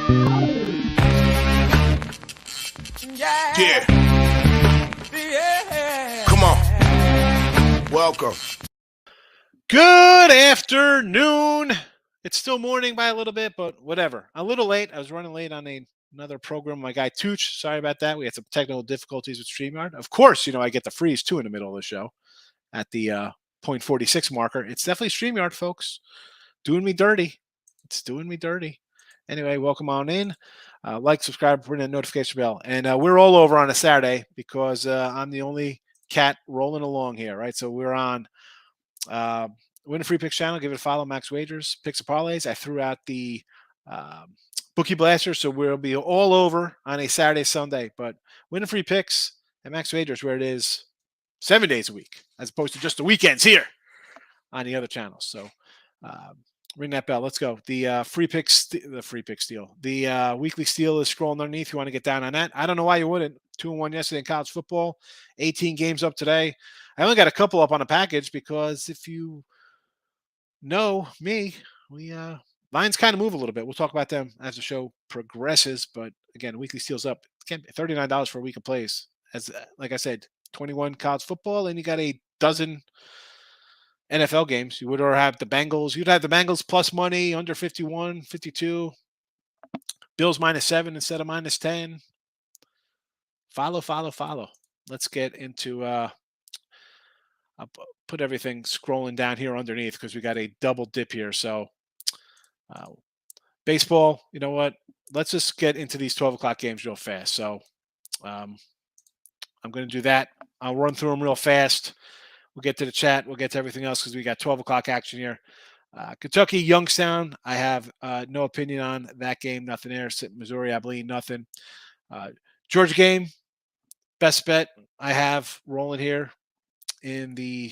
Yeah. Come on. Welcome. Good afternoon. It's still morning by a little bit, but whatever. A little late. I was running late on another program. My guy Tooch, sorry about that. We had some technical difficulties with StreamYard. Of course, I get the freeze too in the middle of the show at the 0.46 marker. It's definitely StreamYard, folks. Doing me dirty. It's doing me dirty. Anyway, welcome on in. Like, subscribe, ring that notification bell. And we're all over on a Saturday because I'm the only cat rolling along here, right? So we're on Win a Free Picks channel. Give it a follow, Max Wagers, Picks and Parlays. I threw out the Bookie Blaster, so we'll be all over on a Saturday, Sunday. But Win a Free Picks and Max Wagers, where it is 7 days a week, as opposed to just the weekends here on the other channels. So ring that bell. Let's go. The free pick steal. The weekly steal is scrolling underneath. You want to get down on that. I don't know why you wouldn't. 2-1 yesterday in college football. 18 games up today. I only got a couple up on a package because if you know me, we lines kind of move a little bit. We'll talk about them as the show progresses. But again, weekly steals up. $39 for a week of plays. As like I said, 21 college football, and you got a dozen NFL games. You would have the Bengals. You'd have the Bengals plus money under 51, 52. Bills -7 instead of -10. Follow. Let's get into I'll put everything scrolling down here underneath because we got a double dip here. So baseball, you know what? Let's just get into these 12 o'clock games real fast. So I'm going to do that. I'll run through them real fast. We'll get to the chat. We'll get to everything else because we got 12 o'clock action here. Kentucky, Youngstown. I have no opinion on that game. Nothing there. Missouri, I believe nothing. Georgia game. Best bet I have rolling here in the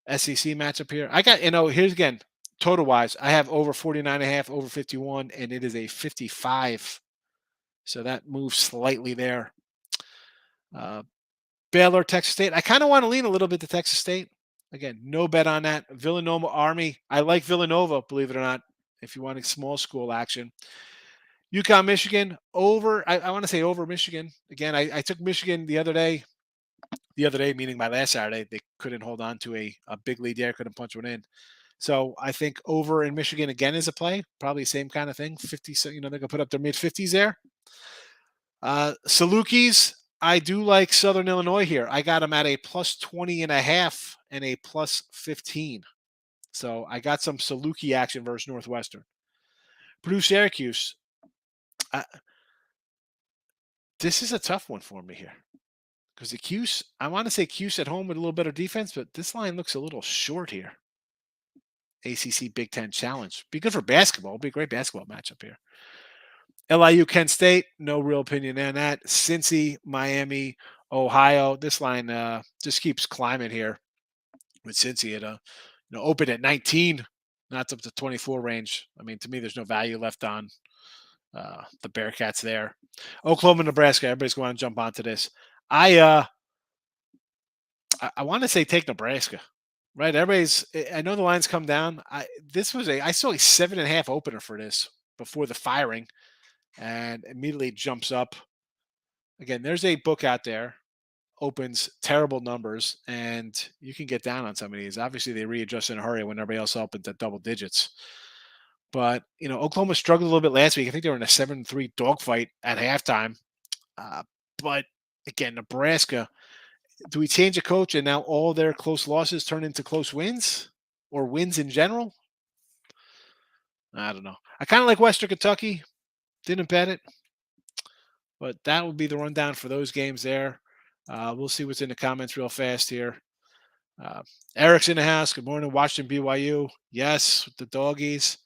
SEC matchup here. I got, here's again, total wise, I have over 49.5, over 51, and it is a 55. So that moves slightly there. Baylor, Texas State. I kind of want to lean a little bit to Texas State. Again, no bet on that. Villanova, Army. I like Villanova, believe it or not, if you want a small school action. UConn, Michigan, over. I want to say over Michigan. Again, I took Michigan the other day. The other day, meaning my last Saturday, they couldn't hold on to a big lead there, couldn't punch one in. So I think over in Michigan again is a play. Probably same kind of thing. 50, so they're gonna put up their mid-50s there. Salukis. I do like Southern Illinois here. I got them at a plus 20.5 and a plus 15. So I got some Saluki action versus Northwestern. Purdue, Syracuse. This is a tough one for me here. Because the Cuse, I want to say Cuse at home with a little better defense, but this line looks a little short here. ACC Big Ten Challenge. Be good for basketball. It'll be a great basketball matchup here. LIU, Kent State, no real opinion on that. Cincy, Miami, Ohio. This line just keeps climbing here with Cincy at open at 19, not up to 24 range. I mean, to me, there's no value left on the Bearcats there. Oklahoma, Nebraska. Everybody's going to jump onto this. I want to say take Nebraska, right? I know the lines come down. I saw a 7.5 opener for this before the firing. And immediately jumps up. Again, there's a book out there, opens terrible numbers, and you can get down on some of these. Obviously, they readjust in a hurry when everybody else opens at double digits. But, Oklahoma struggled a little bit last week. I think they were in a 7-3 dogfight at halftime. But, again, Nebraska, do we change a coach and now all their close losses turn into close wins or wins in general? I don't know. I kind of like Western Kentucky. Didn't bet it, but that would be the rundown for those games there. We'll see what's in the comments real fast here. Eric's in the house. Good morning. Washington, BYU. Yes, with the doggies.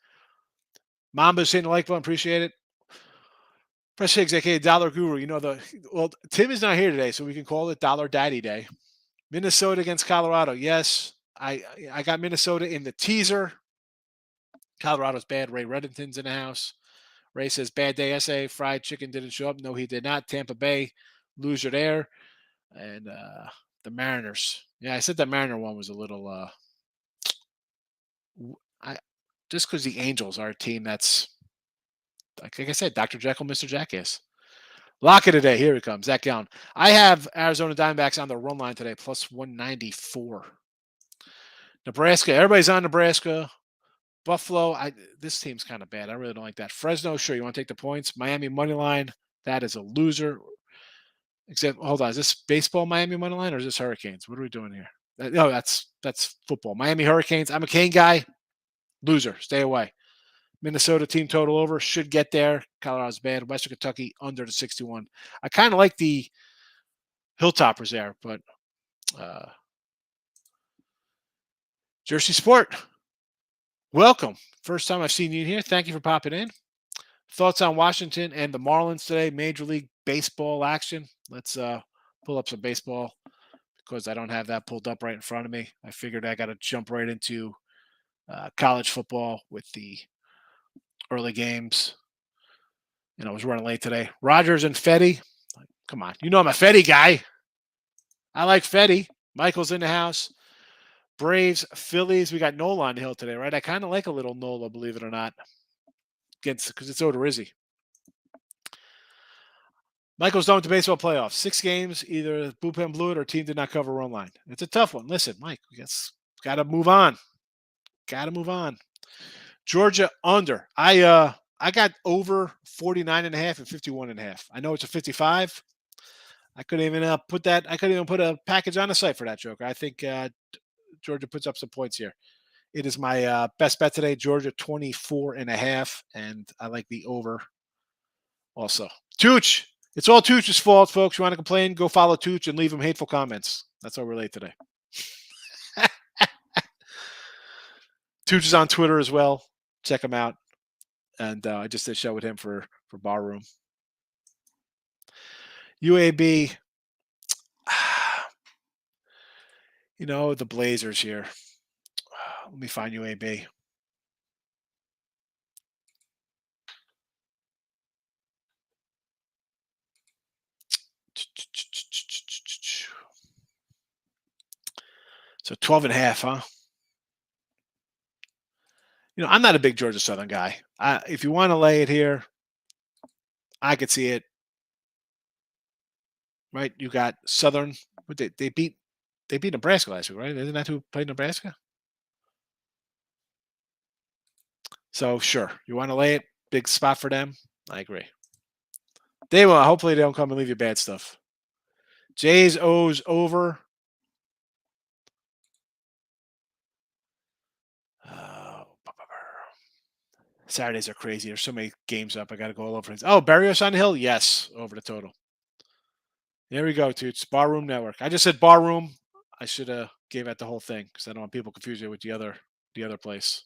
Mamba's hitting the like button. Appreciate it. Press Higgs, aka Dollar Guru. Tim is not here today, so we can call it Dollar Daddy Day. Minnesota against Colorado. Yes, I got Minnesota in the teaser. Colorado's bad. Ray Reddington's in the house. Ray says, bad day, SA. Fried chicken didn't show up. No, he did not. Tampa Bay, loser there. And the Mariners. Yeah, I said that Mariner one was a little just because the Angels are a team that's like I said, Dr. Jekyll, Mr. Jackass. Lock it today. Here it comes. Zach Gallen. I have Arizona Diamondbacks on the run line today, plus 194. Nebraska. Everybody's on Nebraska. Buffalo. This team's kind of bad. I really don't like that. Fresno. Sure, you want to take the points. Miami money line. That is a loser. Except, hold on. Is this baseball Miami money line or is this Hurricanes? What are we doing here? No, that's football. Miami Hurricanes. I'm a Kane guy. Loser. Stay away. Minnesota team total over. Should get there. Colorado's bad. Western Kentucky under the 61. I kind of like the Hilltoppers there, but Jersey Sport. Welcome. First time I've seen you here. Thank you for popping in. Thoughts on Washington and the Marlins today? Major League Baseball action. Let's pull up some baseball because I don't have that pulled up right in front of me. I figured I got to jump right into college football with the early games. I was running late today. Rogers and Fetty. Come on. You know I'm a Fetty guy. I like Fetty. Michael's in the house. Braves, Phillies. We got Nola on the hill today, right? I kind of like a little Nola, believe it or not. Because it's Odorizzi. Michael's done with the baseball playoffs. 6 games, either bullpen blew it or team did not cover run line. It's a tough one. Listen, Mike, we got to move on. Got to move on. Georgia under. I got over 49.5 and 51.5. I know it's a 55. I couldn't even put that. I couldn't even put a package on the site for that joke. I think Georgia puts up some points here. It is my best bet today. Georgia 24.5, and I like the over. Also, Tooch. It's all Tooch's fault, folks. You want to complain? Go follow Tooch and leave him hateful comments. That's all we're late today. Tooch is on Twitter as well. Check him out. And I just did a show with him for Barroom. UAB. The Blazers here. Let me find UAB. So 12.5, huh? I'm not a big Georgia Southern guy. If you want to lay it here, I could see it. Right? You got Southern. They beat Nebraska last week, right? Isn't that who played Nebraska? So sure, you want to lay it, big spot for them. I agree. They will. Hopefully, they don't come and leave you bad stuff. J's O's over. Saturdays are crazy. There's so many games up. I got to go all over. Oh, Barrios on the hill? Yes, over the total. There we go, Toots. Barroom Network. I just said Barroom. I should have gave out the whole thing because I don't want people confused with the other place.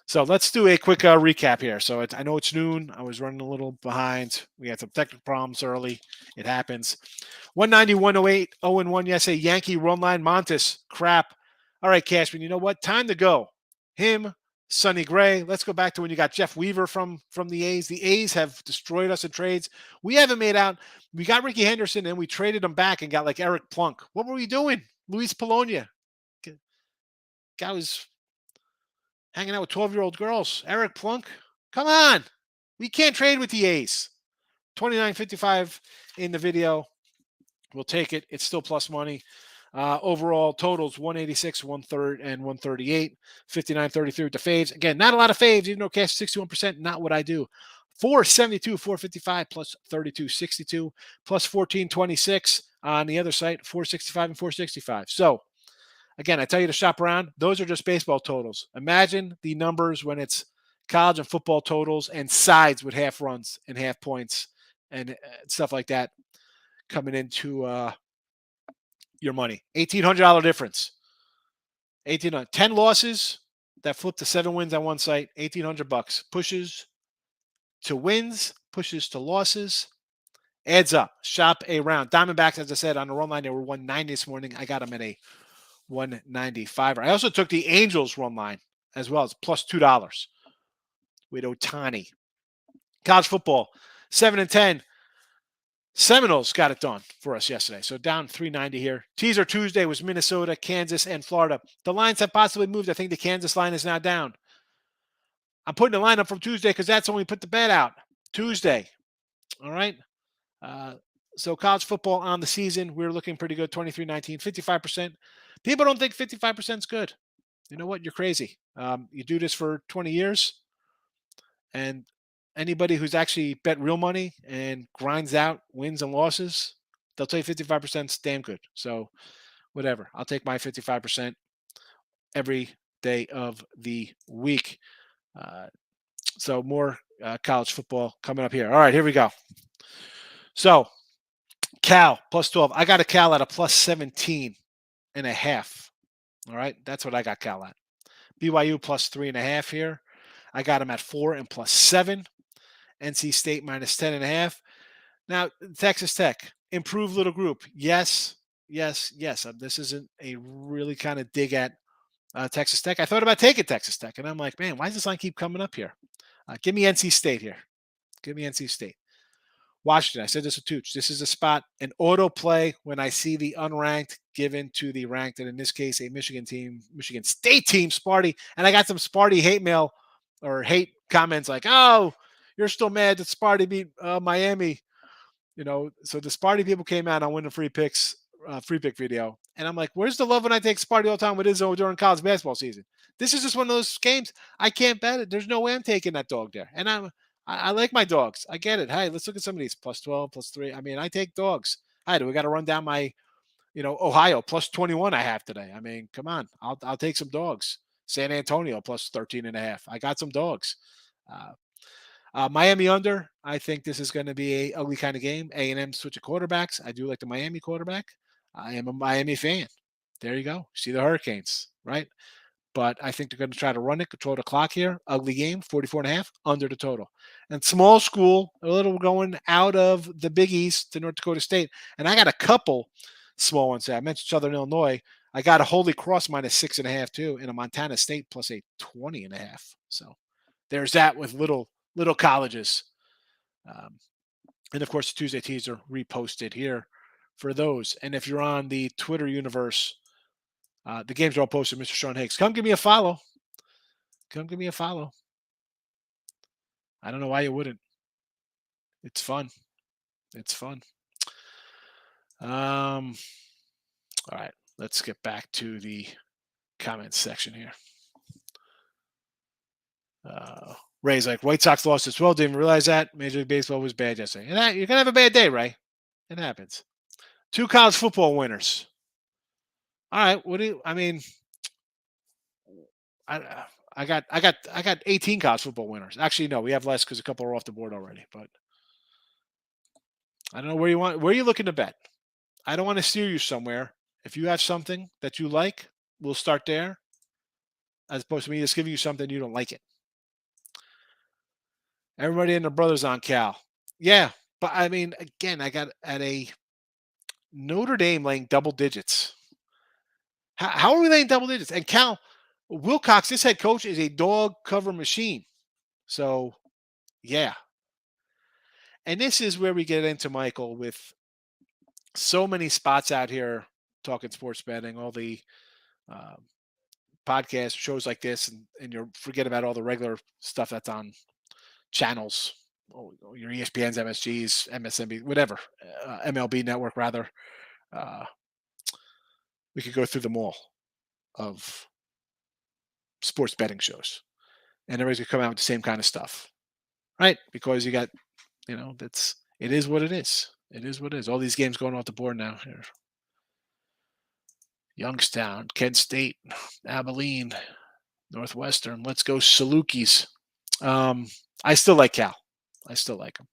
So let's do a quick recap here. So I know it's noon. I was running a little behind. We had some technical problems early. It happens. 190, 108, 0-1. Yes, a Yankee run line. Montes, crap. All right, Cashman, you know what? Time to go. Him, Sonny Gray. Let's go back to when you got Jeff Weaver from the A's. The A's have destroyed us in trades. We haven't made out. We got Ricky Henderson, and we traded him back and got like Eric Plunk. What were we doing? Luis Polonia. Guy was hanging out with 12-year-old girls. Eric Plunk. Come on. We can't trade with the A's. 29.55 in the video. We'll take it. It's still plus money. Overall totals 186, 130, and 138. 59.33 with the faves. Again, not a lot of faves, even though cash 61%. Not what I do. 472, 455 plus 32.62 plus 14.26 on the other site. 465 and 465. So again, I tell you to shop around. Those are just baseball totals. Imagine the numbers when it's college and football totals and sides with half runs and half points and stuff like that coming into your money. $1,800 difference. 10 losses that flip to 7 wins on one site. $1,800 pushes to wins, pushes to losses. Adds up. Shop around. Diamondbacks, as I said, on the run line, they were 190 this morning. I got them at a 195. I also took the Angels run line as well as plus $2 with Otani. College football, 7-10. Seminoles got it done for us yesterday. So down 390 here. Teaser Tuesday was Minnesota, Kansas, and Florida. The lines have possibly moved. I think the Kansas line is now down. I'm putting the lineup from Tuesday because that's when we put the bet out. Tuesday. All right. Uh, so college football on the season, we're looking pretty good. 23-19, 55%. People don't think 55% is good. You know what? You're crazy. You do this for 20 years, and anybody who's actually bet real money and grinds out wins and losses, they'll tell you 55% is damn good. So whatever. I'll take my 55% every day of the week. So more college football coming up here. All right, here we go. So Cal plus 12. I got a Cal at a plus 17.5. All right, that's what I got Cal at. BYU plus 3.5 here. I got him at 4 and plus 7. NC State minus 10.5. Now, Texas Tech, improved little group. Yes, yes, yes. This isn't a really kind of dig at Texas Tech. I thought about taking Texas Tech, and I'm like, man, why does this line keep coming up here? Give me NC State here. Give me NC State. Washington, I said this to Tooch. This is a spot, an auto play when I see the unranked given to the ranked, and in this case, a Michigan State team, Sparty. And I got some Sparty hate mail or hate comments like, oh, you're still mad that Sparty beat Miami. So the Sparty people came out on winning free pick video. And I'm like, where's the love when I take Sparty all the time with Izzo during college basketball season? This is just one of those games. I can't bet it. There's no way I'm taking that dog there. And I like my dogs. I get it. Hey, let's look at some of these plus 12, plus 3. I mean, I take dogs. Hi, do we got to run down my, Ohio plus 21 I have today? I mean, come on. I'll take some dogs. San Antonio plus 13.5. I got some dogs. Miami under. I think this is going to be a ugly kind of game. A&M switch of quarterbacks. I do like the Miami quarterback. I am a Miami fan. There you go. See the Hurricanes, right? But I think they're going to try to run it, control the clock here. Ugly game, 44.5, under the total. And small school, a little going out of the Big East to North Dakota State. And I got a couple small ones there. I mentioned Southern Illinois. I got a Holy Cross minus 6.5 too, and a Montana State plus a 20.5. So there's that with little colleges. And of course, the Tuesday teaser reposted here for those. And if you're on the Twitter universe, the games are all posted, Mr. Sean Higgs. Come give me a follow. Come give me a follow. I don't know why you wouldn't. It's fun. It's fun. All right. Let's get back to the comments section here. Ray's like, White Sox lost as well. Didn't realize that. Major League Baseball was bad yesterday. And you're going to have a bad day, Ray. It happens. 2 college football winners. All right. I got 18 college football winners. Actually, no, we have less because a couple are off the board already. But I don't know where you're looking to bet. I don't want to steer you somewhere. If you have something that you like, we'll start there. As opposed to me just giving you something you don't like it. Everybody and their brothers on Cal. Yeah, but I mean, again, I got at a Notre Dame laying double digits. How are we laying double digits? And Cal Wilcox, this head coach, is a dog cover machine. So, yeah. And this is where we get into, Michael, with so many spots out here talking sports betting, all the podcast shows like this, and you forget about all the regular stuff that's on channels, your ESPNs, MSGs, MSNB, whatever, MLB Network, rather. We could go through them all of sports betting shows, and everybody's gonna come out with the same kind of stuff, right? Because you got, it is what it is. It is what it is. All these games going off the board now here. Youngstown, Kent State, Abilene, Northwestern. Let's go Salukis. I still like Cal. I still like them.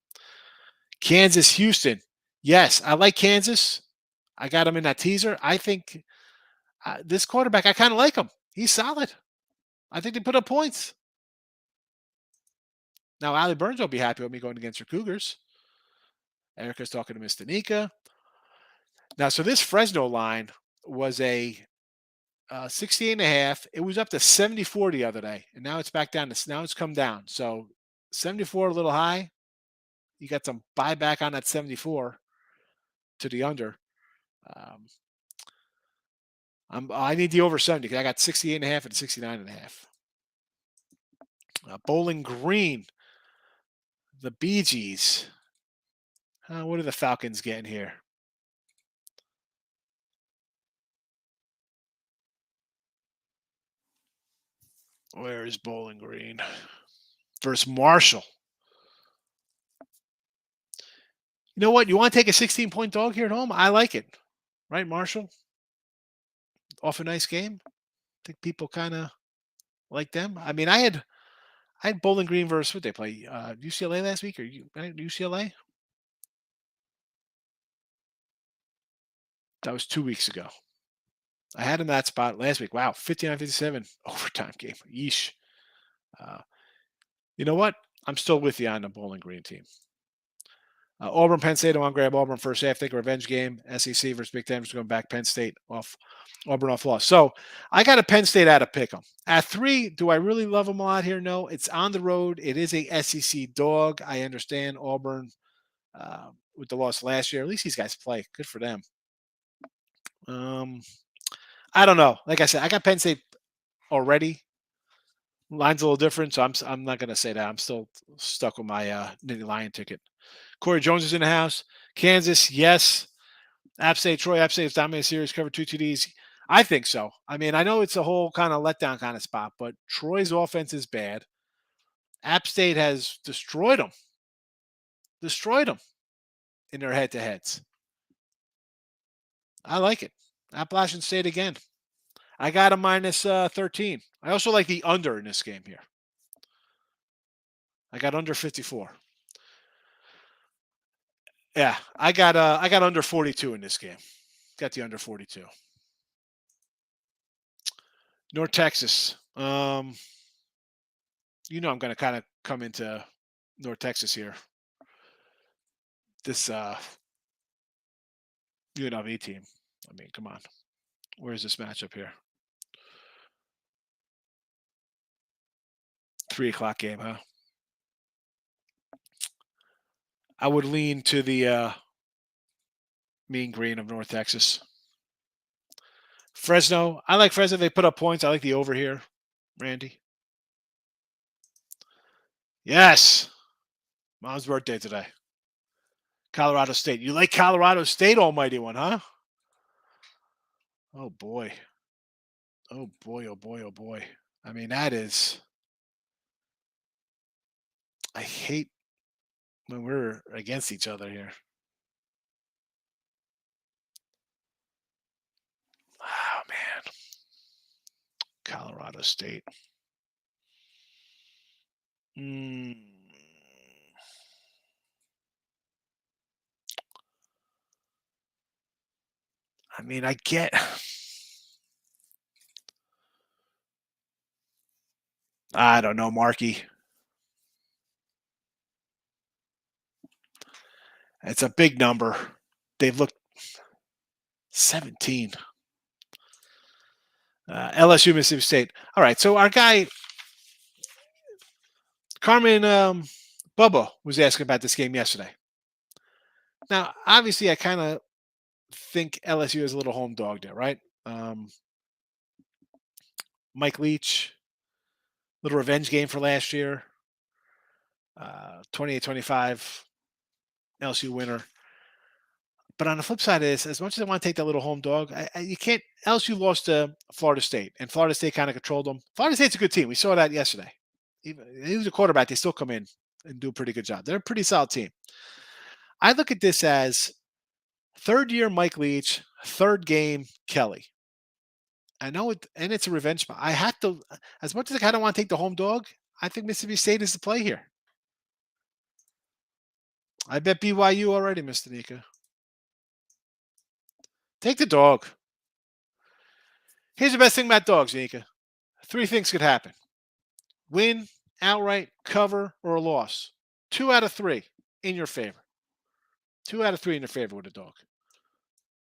Kansas, Houston. Yes, I like Kansas. I got him in that teaser. I think this quarterback, I kind of like him. He's solid. I think they put up points. Now, Allie Burns will be happy with me going against her Cougars. Erica's talking to Miss Danica. Now, so this Fresno line was a 68.5. It was up to 74 the other day, and now it's back down to, now it's come down. So 74 a little high. You got some buyback on that 74 to the under. I need the over 70 because I got 68.5 and 69.5. Bowling Green, the Bee Gees. What are the Falcons getting here? Where is Bowling Green? Versus Marshall. You know what? You want to take a 16-point dog here at home? I like it. Right, Marshall? Off a nice game. I think people kind of like them. I mean, I had Bowling Green versus what they play UCLA last week or UCLA. That was 2 weeks ago. I had him that spot last week. Wow, 59-57 overtime game. Yeesh. You know what? I'm still with you on the Bowling Green team. Auburn, Penn State. I want to grab Auburn first half. Think a revenge game. SEC versus Big Ten. Just going back. Penn State off. Auburn off loss. So I got a Penn State out of pick 'em. At 3, do I really love them a lot here? No. It's on the road. It is a SEC dog. I understand Auburn with the loss last year. At least these guys play. Good for them. I don't know. Like I said, I got Penn State already. Line's a little different, so I'm not going to say that. I'm still stuck with my Nittany Lion ticket. Corey Jones is in the house. Kansas, yes. App State, Troy. App State has dominated series, covered 2 TDs. I think so. I mean, I know it's a whole kind of letdown kind of spot, but Troy's offense is bad. App State has destroyed them in their head-to-heads. I like it. Appalachian State again. I got a minus 13. I also like the under in this game here. I got under 54. Yeah, I got under 42 in this game. Got the under 42. North Texas. I'm going to kind of come into North Texas here. This UNLV team. I mean, come on. Where's this matchup here? 3:00 game, huh? I would lean to the mean green of North Texas. Fresno. I like Fresno. They put up points. I like the over here, Randy. Yes. Mom's birthday today. Colorado State. You like Colorado State, almighty one, huh? Oh, boy. Oh, boy, oh, boy, oh, boy. I mean, that is... I hate when we're against each other here. Oh, man. Colorado State. I mean, I get... I don't know, Markey. It's a big number. They've looked 17. LSU, Mississippi State. All right, so our guy, Carmen Bubba, was asking about this game yesterday. Now, obviously, I kind of think LSU is a little home dog there, right? Mike Leach, little revenge game for last year. 28-25, LSU winner. But on the flip side of this, as much as I want to take that little home dog, you can't. LSU lost to Florida State, and Florida State kind of controlled them. Florida State's a good team. We saw that yesterday. Even he was a quarterback. They still come in and do a pretty good job. They're a pretty solid team. I look at this as third year Mike Leach, third game Kelly. I know it, and it's a revenge spot. I have to, as much as I kind of want to take the home dog, I think Mississippi State is the play here. I bet BYU already, Mr. Nika. Take the dog. Here's the best thing about dogs, Nika. 3 things could happen. Win, outright, cover, or a loss. 2 out of 3 in your favor. 2 out of 3 in your favor with a dog.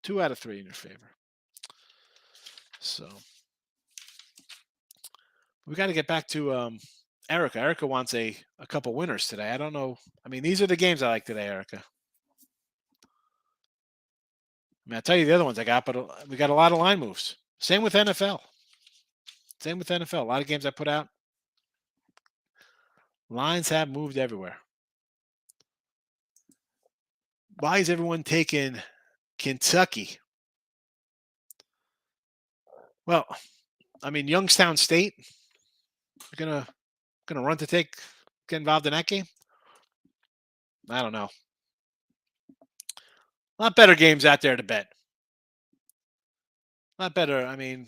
2 out of 3 in your favor. So we got to get back to Erica. Erica wants a couple winners today. I don't know. I mean, these are the games I like today, Erica. I mean, I'll tell you the other ones I got, but we got a lot of line moves. Same with NFL. A lot of games I put out. Lines have moved everywhere. Why is everyone taking Kentucky? Well, I mean, Youngstown State, you're gonna run to get involved in that game. I don't know. A lot better games out there to bet. A lot better. I mean,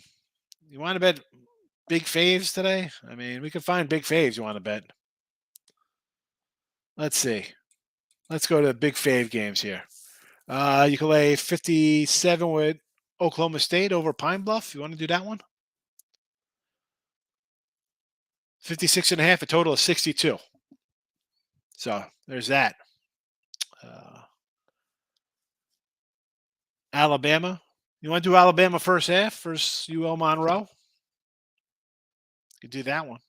you want to bet big faves today? I mean, we can find big faves you want to bet. Let's see. Let's go to big fave games here. You can lay 57 with Oklahoma State over Pine Bluff. You want to do that one? 56.5, a total of 62. So there's that. Alabama. You want to do Alabama first half versus UL Monroe? You could do that one.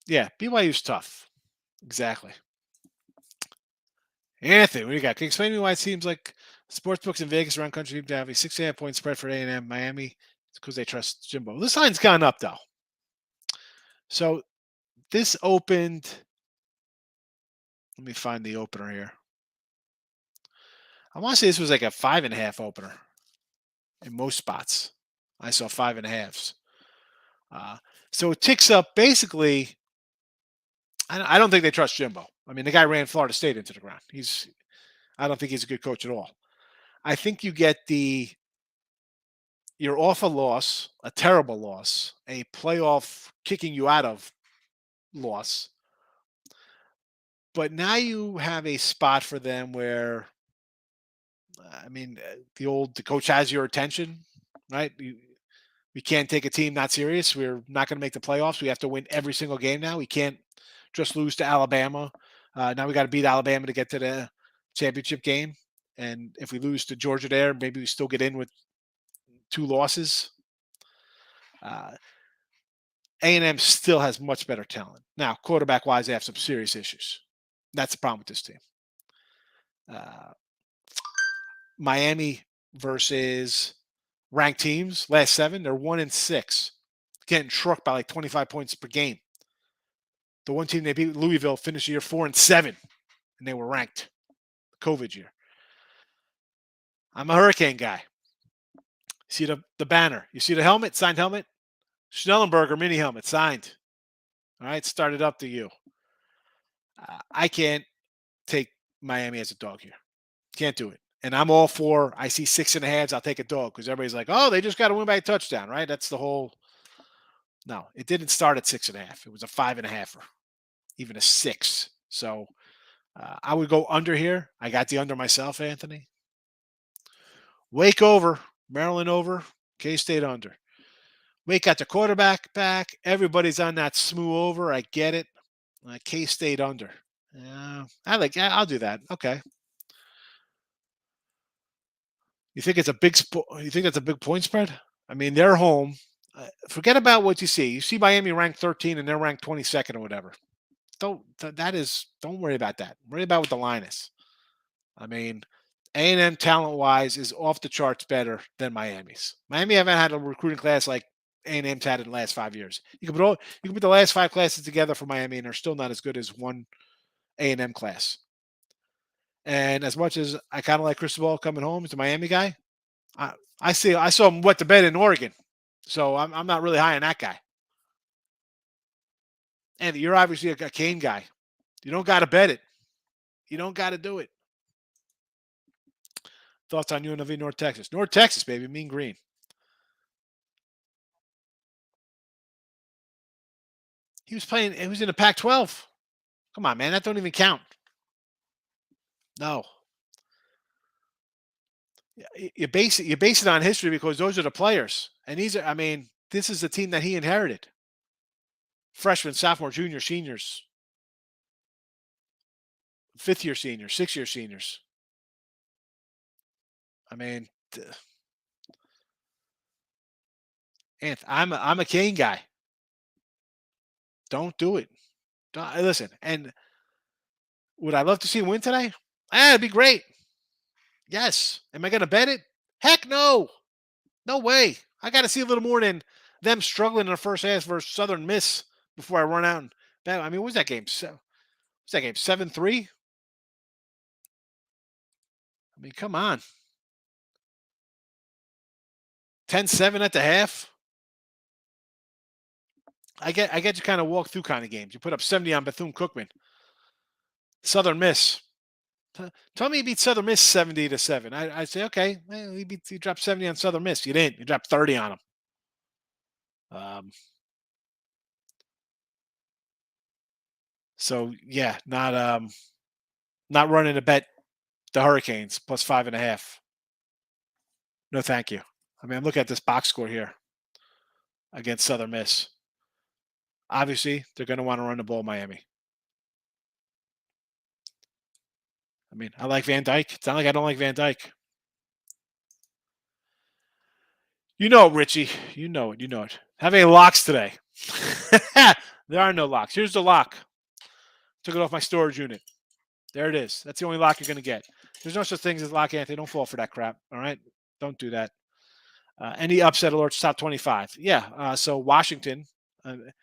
Yeah, BYU's tough. Exactly. Anthony, what do you got? Can you explain to me why it seems like sportsbooks in Vegas around country to have a 6.5 point spread for A&M Miami? It's because they trust Jimbo. This line's gone up though. So this opened. Let me find the opener here. I want to say this was like a 5.5 opener in most spots. I saw 5.5s. So it ticks up basically. I don't think they trust Jimbo. I mean, the guy ran Florida State into the ground. I don't think he's a good coach at all. I think you get you're off a loss, a terrible loss, a playoff kicking you out of loss. But now you have a spot for them where, I mean, the coach has your attention, right? We can't take a team not serious. We're not going to make the playoffs. We have to win every single game now. We can't just lose to Alabama. Now we got to beat Alabama to get to the championship game. And if we lose to Georgia there, maybe we still get in with 2 losses. A&M still has much better talent. Now, quarterback-wise, they have some serious issues. That's the problem with this team. Miami versus ranked teams, last 7, they're 1-6, getting trucked by like 25 points per game. The one team they beat, Louisville, finished the year 4-7, and they were ranked. COVID year. I'm a Hurricane guy. See the banner. You see the helmet, signed helmet? Schnellenberger mini helmet, signed. All right, started up to you. I can't take Miami as a dog here. Can't do it. And I'm all for, I see 6.5s, I'll take a dog because everybody's like, oh, they just got to win by a touchdown, right? That's the whole. No, it didn't start at 6.5. It was a 5.5, even a 6. So I would go under here. I got the under myself, Anthony. Wake over, Maryland over, K-State under. Wake got the quarterback back. Everybody's on that smooth over. I get it. K-State under. I'll do that. Okay. You think it's a big you think that's a big point spread? I mean, they're home. Forget about what you see. You see Miami ranked 13 and they're ranked 22nd or whatever. Don't worry about that. Worry about what the line is. I mean, A&M talent-wise is off the charts better than Miami's. Miami haven't had a recruiting class like A&M's had in the last 5 years. You can put the last 5 classes together for Miami, and they're still not as good as one A&M class. And as much as I kind of like Cristobal coming home as a Miami guy, I saw him wet the bed in Oregon, so I'm not really high on that guy. And you're obviously a Kane guy. You don't got to bet it. You don't got to do it. Thoughts on UNLV North Texas? North Texas, baby, mean green. He was in the Pac-12. Come on, man, that don't even count. No. You base it on history because those are the players. And this is the team that he inherited. Freshmen, sophomore, junior, seniors. 5th-year seniors, 6th-year seniors. I mean, I'm a Kane guy. Don't do it. Listen, and would I love to see him win today? It'd be great. Yes. Am I going to bet it? Heck no. No way. I got to see a little more than them struggling in the first half versus Southern Miss before I run out and bet. I mean, what was that game? Was that game 7-3? I mean, come on. 10-7 at the half. I get you kind of walk through kind of games. You put up 70 on Bethune-Cookman. Southern Miss. Tell me you beat Southern Miss 70-7. I'd say, okay, well, you dropped 70 on Southern Miss. You didn't. You dropped 30 on them. So yeah, not running to bet the Hurricanes plus 5.5. No, thank you. I mean, I'm looking at this box score here against Southern Miss. Obviously, they're going to want to run the ball, Miami. I mean, I like Van Dyke. It's not like I don't like Van Dyke. You know it, Richie. You know it. You know it. Have any locks today? There are no locks. Here's the lock. Took it off my storage unit. There it is. That's the only lock you're going to get. There's no such thing as lock, Anthony. Don't fall for that crap. All right? Don't do that. Any upset alerts, top 25. Yeah. So Washington, I'm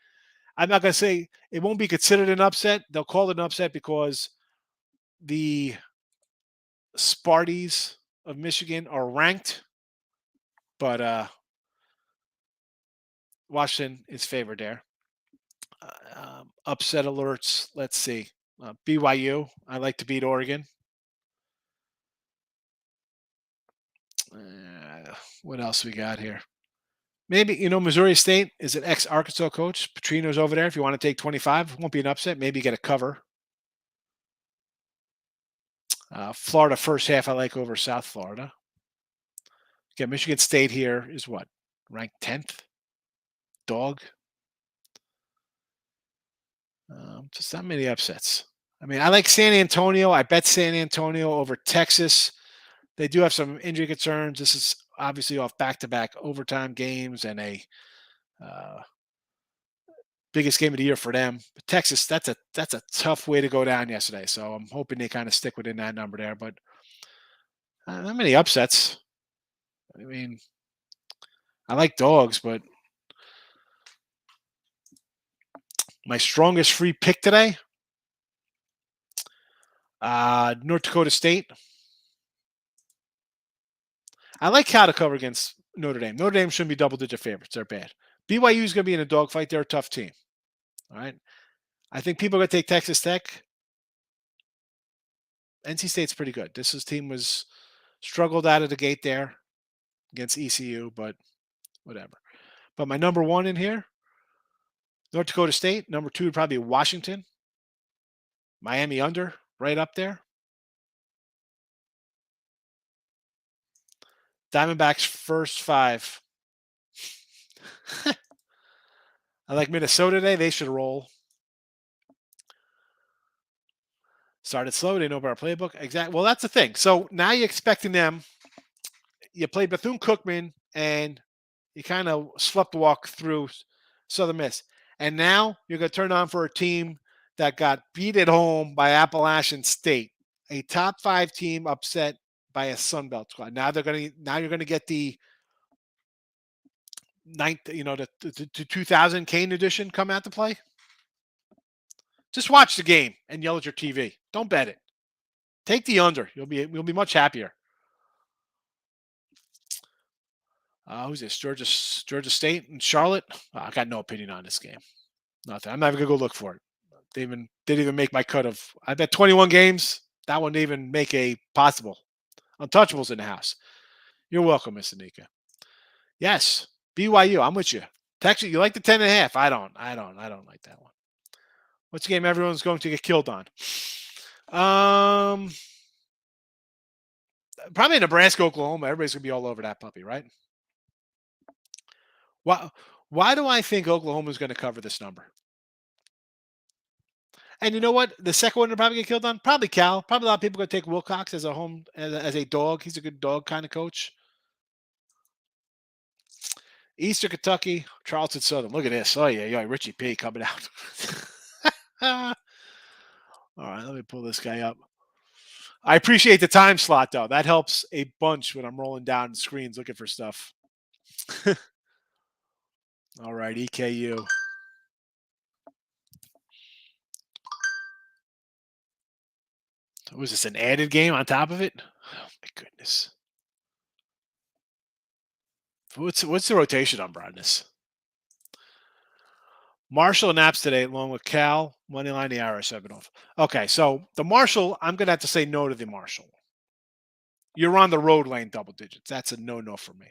not going to say it won't be considered an upset. They'll call it an upset because the Sparties of Michigan are ranked, but Washington is favored there. Upset alerts. Let's see. BYU. I like to beat Oregon. What else we got here? Maybe, Missouri State is an ex-Arkansas coach. Petrino's over there. If you want to take 25, won't be an upset. Maybe get a cover. Florida first half I like over South Florida. Okay, Michigan State here is what? Ranked 10th? Dog? Just not many upsets. I mean, I like San Antonio. I bet San Antonio over Texas. They do have some injury concerns. This is obviously off back-to-back overtime games and a biggest game of the year for them. But Texas, that's a tough way to go down yesterday. So I'm hoping they kind of stick within that number there. But not many upsets. I mean, I like dogs, but my strongest free pick today, North Dakota State. I like Cal to cover against Notre Dame. Notre Dame shouldn't be double-digit favorites. They're bad. BYU is going to be in a dogfight. They're a tough team. All right. I think people are going to take Texas Tech. NC State's pretty good. This team was struggled out of the gate there against ECU, but whatever. But my number one in here, North Dakota State. Number two would probably be Washington. Miami under, right up there. Diamondbacks first 5. I like Minnesota today. They should roll. Started slow. They know about our playbook. Exactly. Well, that's the thing. So now you're expecting them. You played Bethune-Cookman, and you kind of slept walk through Southern Miss. And now you're going to turn on for a team that got beat at home by Appalachian State, a top 5 team upset by a Sun Belt squad. Now you're going to get the the 2000 Kane edition come out to play. Just watch the game and yell at your TV. Don't bet it. Take the under. You'll be much happier. Who's this? Georgia State and Charlotte. I got no opinion on this game. Nothing. I'm not even gonna go look for it. They didn't even make my cut of. I bet 21 games. That one didn't even make a possible. Untouchables in the house. You're welcome, Miss Anika. Yes, BYU. I'm with you. Texas, you like the 10.5? I don't like that one. What's the game everyone's going to get killed on? Probably Nebraska, Oklahoma. Everybody's gonna be all over that puppy, right? Why do I think Oklahoma is going to cover this number? And you know what? The second one to probably get killed on? Probably Cal. Probably a lot of people are going to take Wilcox as a dog. He's a good dog kind of coach. Eastern Kentucky, Charleston Southern. Look at this. Oh, yeah. Richie P coming out. All right, let me pull this guy up. I appreciate the time slot, though. That helps a bunch when I'm rolling down screens looking for stuff. All right, EKU. Was this an added game on top of it? Oh my goodness. What's the rotation on Broadness? Marshall and Apps today, along with Cal, Moneyline, the Irish 7 off. Okay, so the Marshall, I'm going to have to say no to the Marshall. You're on the road lane double digits. That's a no for me.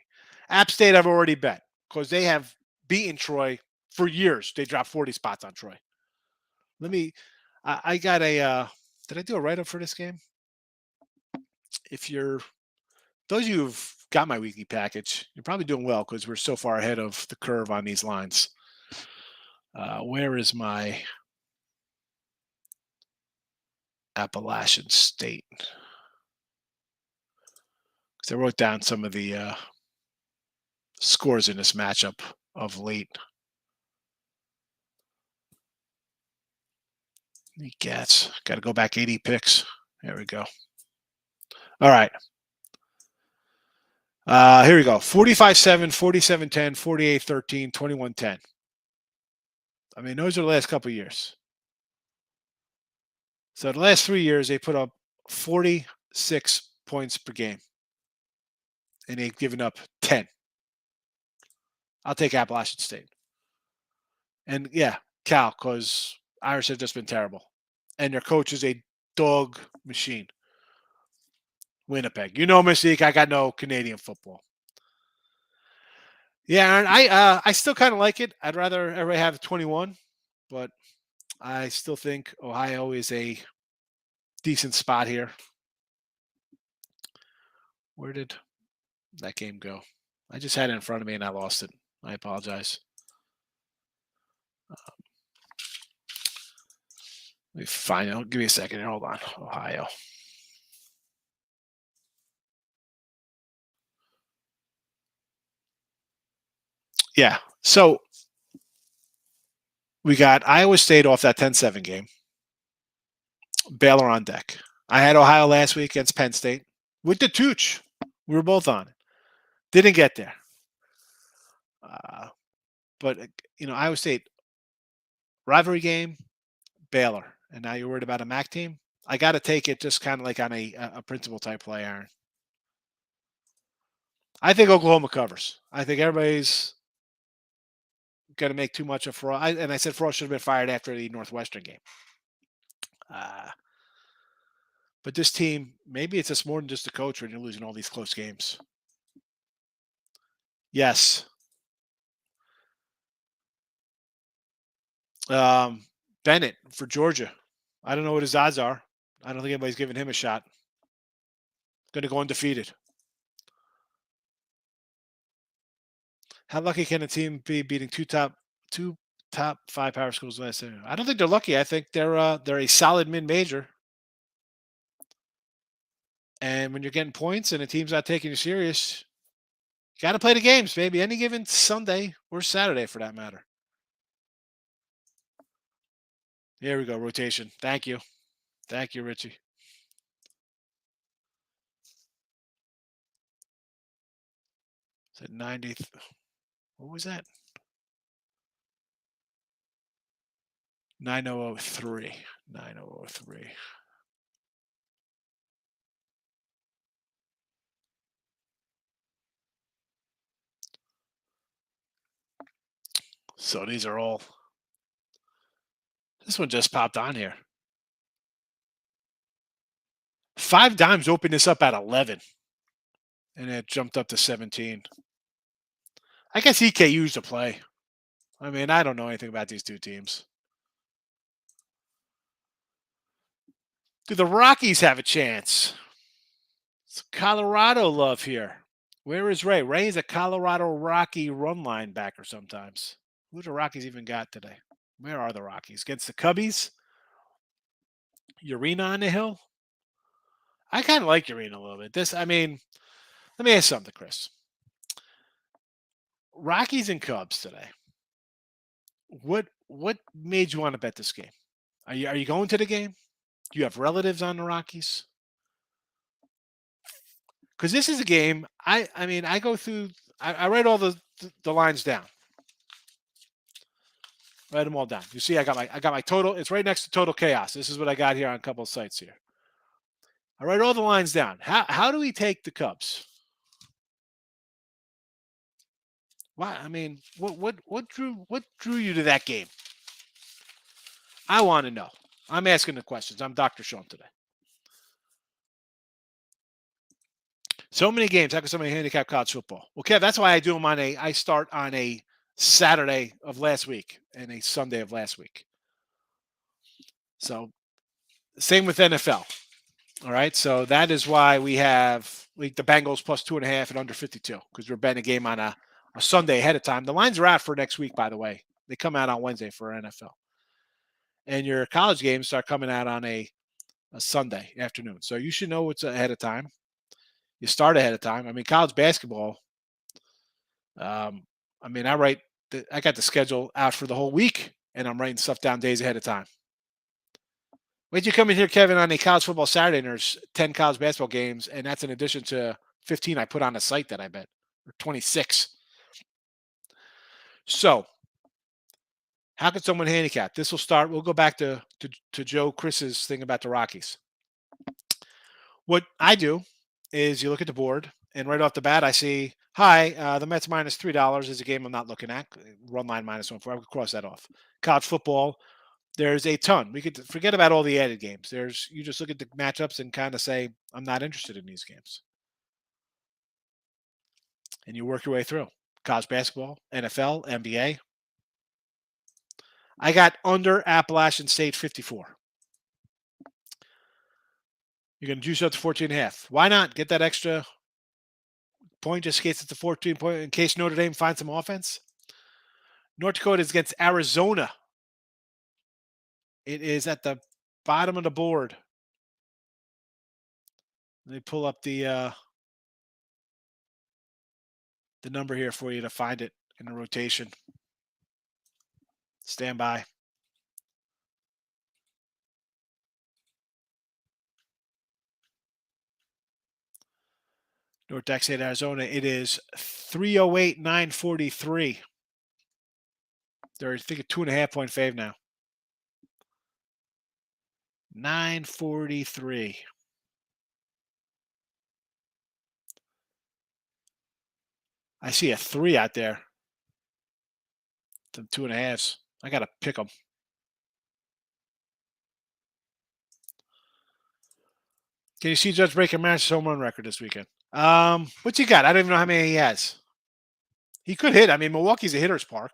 App State, I've already bet because they have beaten Troy for years. They dropped 40 spots on Troy. I got did I do a write up for this game? If you're, those of you who've got my weekly package, you're probably doing well because we're so far ahead of the curve on these lines. Where is my Appalachian State? Because I wrote down some of the scores in this matchup of late. Gats. Got to go back 80 picks. There we go. All right. Here we go. 45-7, 47-10, 48-13, 21-10. I mean, those are the last couple of years. So the last 3 years, they put up 46 points per game. And they've given up 10. I'll take Appalachian State. And yeah, Cal, because Irish have just been terrible. And their coach is a dog machine. Winnipeg. You know, Mystique, I got no Canadian football. Yeah, and I still kind of like it. I'd rather everybody have 21, but I still think Ohio is a decent spot here. Where did that game go? I just had it in front of me and I lost it. I apologize. Let me find it. Give me a second here. Hold on. Ohio. Yeah. So we got Iowa State off that 10-7 game. Baylor on deck. I had Ohio last week against Penn State with the Tooch. We were both on it. Didn't get there. But, Iowa State, rivalry game, Baylor. And now you're worried about a MAC team? I got to take it just kind of like on a principal type play, Aaron. I think Oklahoma covers. I think everybody's going to make too much of Frost. And I said Frost should have been fired after the Northwestern game. But this team, maybe it's just more than just a coach when you're losing all these close games. Yes. Bennett for Georgia. I don't know what his odds are. I don't think anybody's giving him a shot. Going to go undefeated. How lucky can a team be beating two top 5 power schools last year? I don't think they're lucky. I think they're a solid mid-major. And when you're getting points and a team's not taking you serious, you got to play the games, baby. Any given Sunday or Saturday, for that matter. Here we go. Rotation. Thank you. Thank you, Richie. Is it 90th? What was that? 9003. 9003. So these are all. This one just popped on here. 5 Dimes opened this up at 11. And it jumped up to 17. I guess EKU's to play. I mean, I don't know anything about these two teams. Do the Rockies have a chance? It's Colorado love here. Where is Ray? Ray is a Colorado Rocky run linebacker sometimes. Who do the Rockies even got today? Where are the Rockies? Against the Cubbies? Urena on the hill? I kind of like Urena a little bit. Let me ask you something, Chris. Rockies and Cubs today. What made you want to bet this game? Are you going to the game? Do you have relatives on the Rockies? Because this is a game. I go through I write all the lines down. Write them all down. You see, I got my total. It's right next to Total Chaos. This is what I got here on a couple of sites here. I write all the lines down. How do we take the Cubs? Why? I mean, what drew you to that game? I want to know. I'm asking the questions. I'm Dr. Sean today. So many games. How can somebody handicap college football? Well, Kev, that's why I do them I start on a Saturday of last week and a Sunday of last week. So same with NFL. All right. So that is why we have the Bengals plus 2.5 and under 52, because we're betting a game on a Sunday ahead of time. The lines are out for next week, by the way. They come out on Wednesday for NFL. And your college games start coming out on a Sunday afternoon. So you should know what's ahead of time. You start ahead of time. I mean, college basketball. I got the schedule out for the whole week, and I'm writing stuff down days ahead of time. Wait, you come in here, Kevin, on a college football Saturday, and there's 10 college basketball games, and that's in addition to 15 I put on a site that I bet, or 26. So, how can someone handicap? This will start. We'll go back to Joe Chris's thing about the Rockies. What I do is you look at the board, and right off the bat, I see, the Mets minus $3 is a game I'm not looking at. Run line minus 1.4. I would cross that off. College football, there's a ton. We could forget about all the added games. You just look at the matchups and kind of say, I'm not interested in these games. And you work your way through. College basketball, NFL, NBA. I got under Appalachian State 54. You're going to juice up to 14.5. Why not get that extra point just in case it's a 14 point, in case Notre Dame finds some offense? North Dakota is against Arizona. It is at the bottom of the board. Let me pull up the number here for you to find it in the rotation. Stand by. North Dakota State, Arizona. It is 308,943. They're, I think, a 2.5 point fave now. 943. I see a 3 out there. The 2.5s. I got to pick them. Can you see Judge breaking Maris's home run record this weekend? What's he got? I don't even know how many he has. He could hit. I mean, Milwaukee's a hitter's park.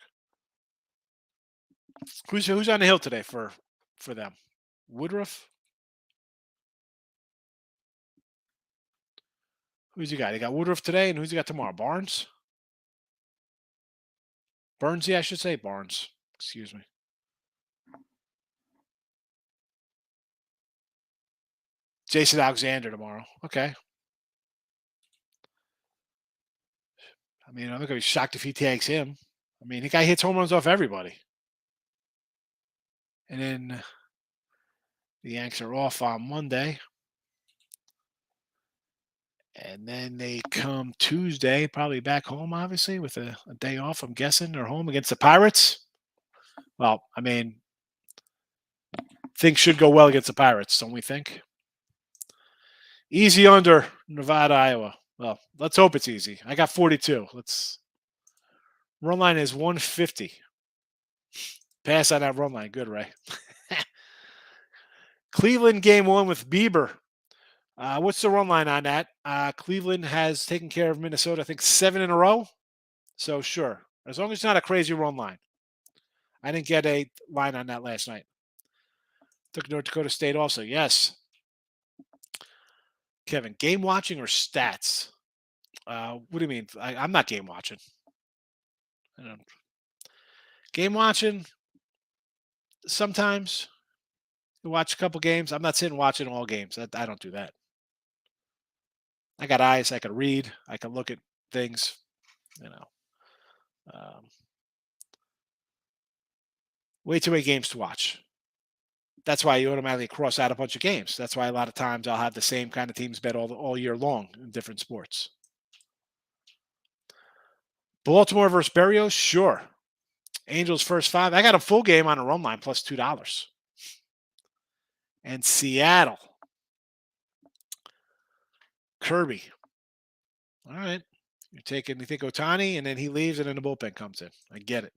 Who's on the hill today for them? Woodruff? Who's he got? He got Woodruff today, and who's he got tomorrow? Barnes? Burns, I should say. Barnes. Excuse me. Jason Alexander tomorrow. Okay. I mean, I'm not going to be shocked if he tags him. I mean, the guy hits home runs off everybody. And then the Yanks are off on Monday. And then they come Tuesday, probably back home, obviously, with a day off, I'm guessing. They're home against the Pirates. Well, I mean, things should go well against the Pirates, don't we think? Easy under Nevada, Iowa. Well, let's hope it's easy. I got 42. Run line is 150. Pass on that run line. Good, Ray. Cleveland game 1 with Bieber. What's the run line on that? Cleveland has taken care of Minnesota, I think, 7 in a row. So, sure. As long as it's not a crazy run line. I didn't get a line on that last night. Took North Dakota State also. Yes. Kevin, game watching or stats? What do you mean? I'm not game watching. Game watching, sometimes you watch a couple games. I'm not sitting watching all games. I don't do that. I got eyes. I can read. I can look at things. Way too many games to watch. That's why you automatically cross out a bunch of games. That's why a lot of times I'll have the same kind of teams bet all year long in different sports. Baltimore versus Berrios, sure. Angels first 5. I got a full game on a run line plus $2. And Seattle, Kirby. All right. You think Otani, and then he leaves, and then the bullpen comes in. I get it.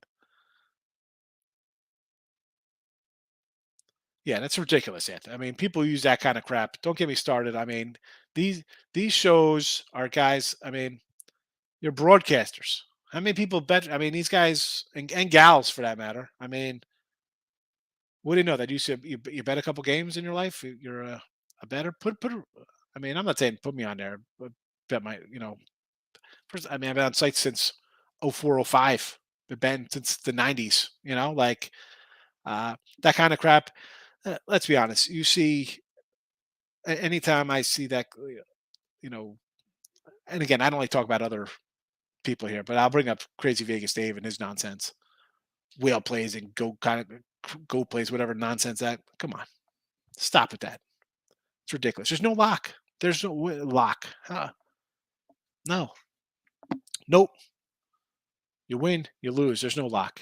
Yeah, that's ridiculous, Anthony. I mean, people use that kind of crap. Don't get me started. I mean, these shows are guys. I mean, you're broadcasters. How many people bet? I mean, these guys and gals for that matter. I mean, what do you know that you bet a couple games in your life? You're a better put. I mean, I'm not saying put me on there, but bet my first. I mean, I've been on sites since 04, 05. I've been since the 90s. Like that kind of crap. Let's be honest. You see, anytime I see that, you know, and again, I don't like to talk about other people here, but I'll bring up Crazy Vegas Dave and his nonsense. Whale plays and go plays, whatever nonsense that. Come on, stop with that. It's ridiculous. There's no lock. There's no lock. No. Nope. You win, you lose. There's no lock.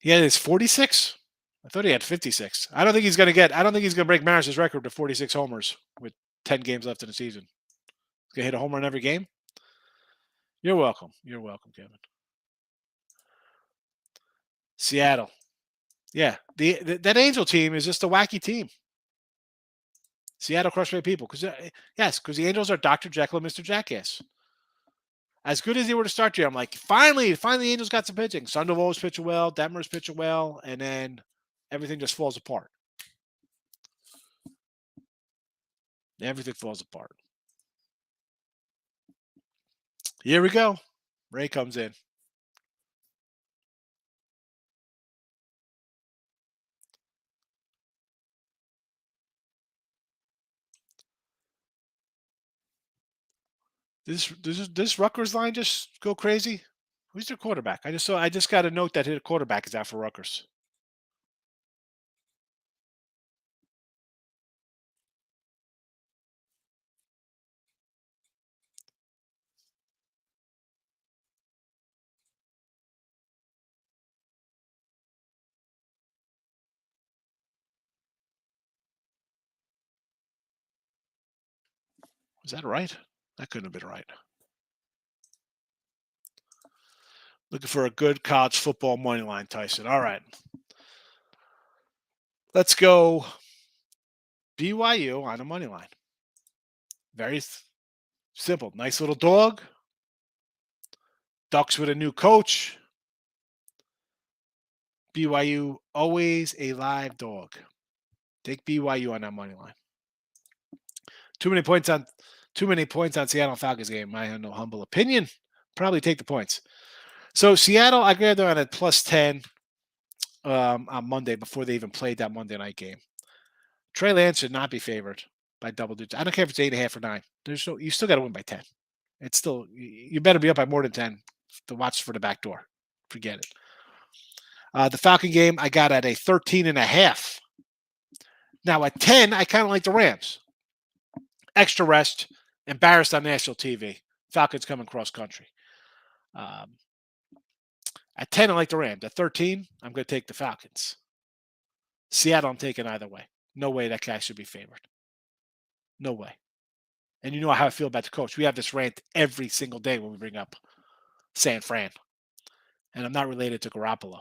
He had his 46. I thought he had 56. I don't think he's going to break Maris's record to 46 homers with 10 games left in the season. He's going to hit a homer in every game. You're welcome. You're welcome, Kevin. Seattle. Yeah, that Angel team is just a wacky team. Seattle crushed by people because the Angels are Dr. Jekyll and Mr. Jackass. As good as they were to start the year, I'm like, finally, the Angels got some pitching. Sandoval's pitching well, Detmer's pitching well, and then everything just falls apart. Everything falls apart. Here we go. Ray comes in. This Rutgers line just go crazy? Who's their quarterback? I just got a note that his quarterback is out for Rutgers. Was that right? That couldn't have been right. Looking for a good college football money line, Tyson. All right. Let's go BYU on a money line. Very simple. Nice little dog. Ducks with a new coach. BYU always a live dog. Take BYU on that money line. Too many points on Seattle Falcons game. My humble opinion. Probably take the points. So Seattle, I grabbed them on a plus 10 on Monday before they even played that Monday night game. Trey Lance should not be favored by double digits. I don't care if it's 8.5 or 9. You still got to win by 10. It's still, you better be up by more than 10 to watch for the back door. Forget it. The Falcon game, I got at a 13.5. Now at 10, I kind of like the Rams. Extra rest, embarrassed on national TV. Falcons coming cross country. At 10, I like the Rams. At 13, I'm going to take the Falcons. Seattle, I'm taking either way. No way that guy should be favored. No way. And you know how I feel about the coach. We have this rant every single day when we bring up San Fran. And I'm not related to Garoppolo.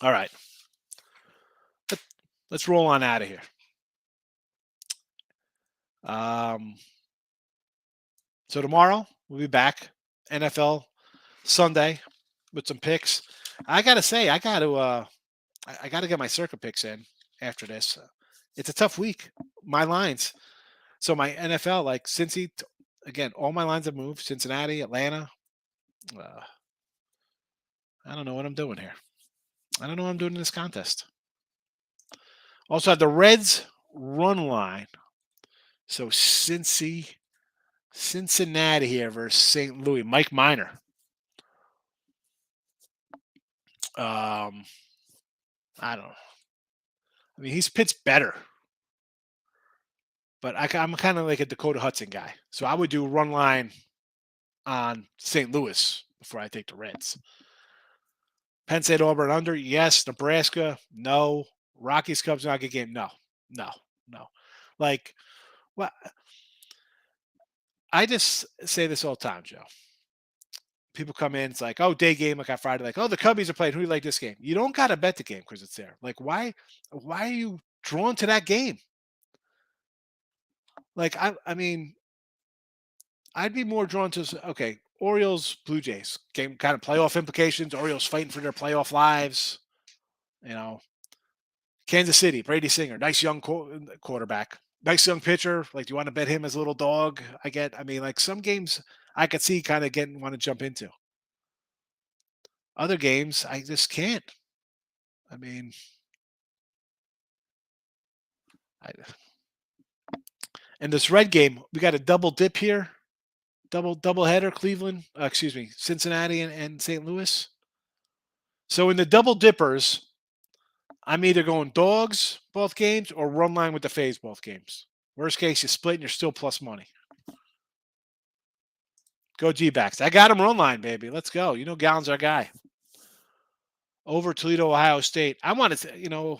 All right. Let's roll on out of here. So tomorrow, we'll be back. NFL Sunday with some picks. I got to say, I got to get my circa picks in after this. It's a tough week. My lines. So my NFL, like Cincy, again, all my lines have moved. Cincinnati, Atlanta. I don't know what I'm doing here. I don't know what I'm doing in this contest. Also have the Reds run line. So Cincinnati here versus St. Louis. Mike Minor. I don't know. I mean, he's pitched better. But I'm kind of like a Dakota Hudson guy. So I would do run line on St. Louis before I take the Reds. Penn State, Auburn under, yes. Nebraska, no. Rockies, Cubs, not a good game, no, no, no. Like, well, I just say this all the time, Joe. People come in, it's like, oh, day game, like on Friday, like, oh, the Cubbies are playing. Who do you like this game? You don't gotta bet the game because it's there. Like, why are you drawn to that game? Like, I mean, I'd be more drawn to okay, Orioles, Blue Jays game, kind of playoff implications. Orioles fighting for their playoff lives. You know, Kansas City, Brady Singer, nice young quarterback, nice young pitcher. Like, do you want to bet him as a little dog? I mean, like some games I could see kind of getting want to jump into. Other games, I just can't. I mean, I, and this red game, we got a double dip here, double header. Cleveland, excuse me, Cincinnati and St. Louis. So in the double dippers, I'm either going dogs both games or run line with the phase both games. Worst case, you split and you're still plus money. Go D-backs. I got him run line, baby. Let's go. You know Gallon's our guy. Over Toledo, Ohio State. I want to,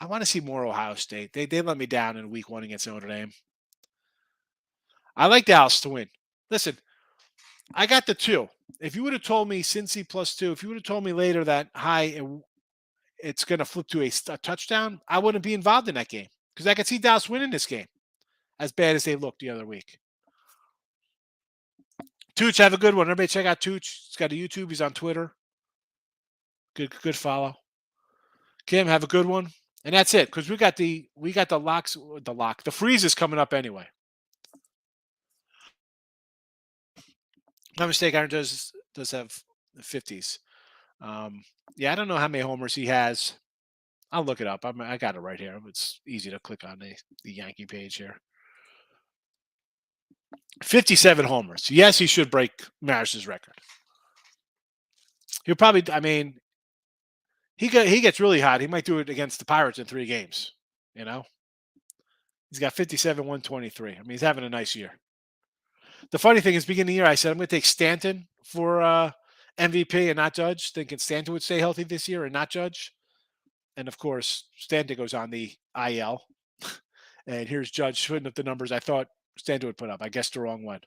I want to see more Ohio State. They let me down in week 1 against Notre Dame. I like Dallas to win. Listen, I got the 2. If you would have told me Cincy +2, if you would have told me later that it's going to flip to a touchdown, I wouldn't be involved in that game because I could see Dallas winning this game as bad as they looked the other week. Tooch, have a good one. Everybody check out Tooch. He's got a YouTube. He's on Twitter. Good follow. Kim, have a good one. And that's it because we got the the freeze is coming up anyway. No mistake, Aaron does have the 50s. Yeah, I don't know how many homers he has. I'll look it up. I got it right here. It's easy to click on the Yankee page here. 57 homers. Yes, he should break Maris's record. He'll probably. I mean, he gets really hot. He might do it against the Pirates in 3 games. You know, he's got 57, 123. I mean, he's having a nice year. The funny thing is, beginning of the year, I said I'm going to take Stanton for MVP and not Judge, thinking Stanton would stay healthy this year and not Judge. And of course, Stanton goes on the IL. And here's Judge putting up the numbers I thought Stanton would put up. I guessed the wrong one.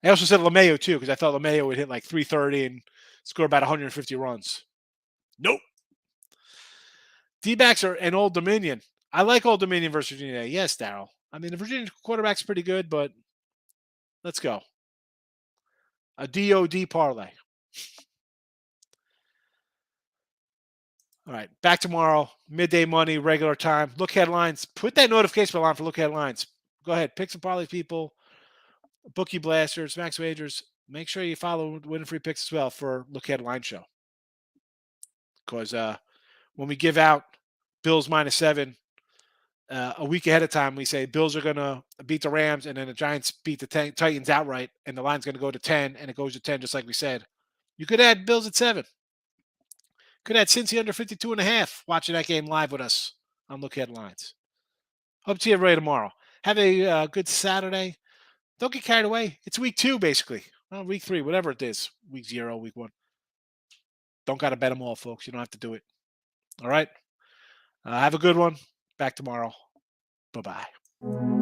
I also said LeMayo too, because I thought LeMayo would hit like 330 and score about 150 runs. Nope. D-backs are an Old Dominion. I like Old Dominion versus Virginia. Yes, Darryl. I mean, the Virginia quarterback's pretty good, but let's go. A DOD parlay. All right, back tomorrow, midday money, regular time. Look headlines. Put that notification bell on for look headlines. Go ahead, pick some parlay people, bookie blasters, max wagers. Make sure you follow Win Free Picks as well for look headline show. Because when we give out Bills -7 a week ahead of time, we say Bills are going to beat the Rams, and then the Giants beat the Titans outright, and the line's going to go to 10, and it goes to 10 just like we said. You could add Bills at 7. Could add Cincy under 52.5 watching that game live with us on Look Headlines. Hope to see everybody tomorrow. Have a good Saturday. Don't get carried away. It's week 2, basically. Well, week 3, whatever it is. Week 0, week 1. Don't got to bet them all, folks. You don't have to do it. All right? Have a good one. Back tomorrow. Bye-bye.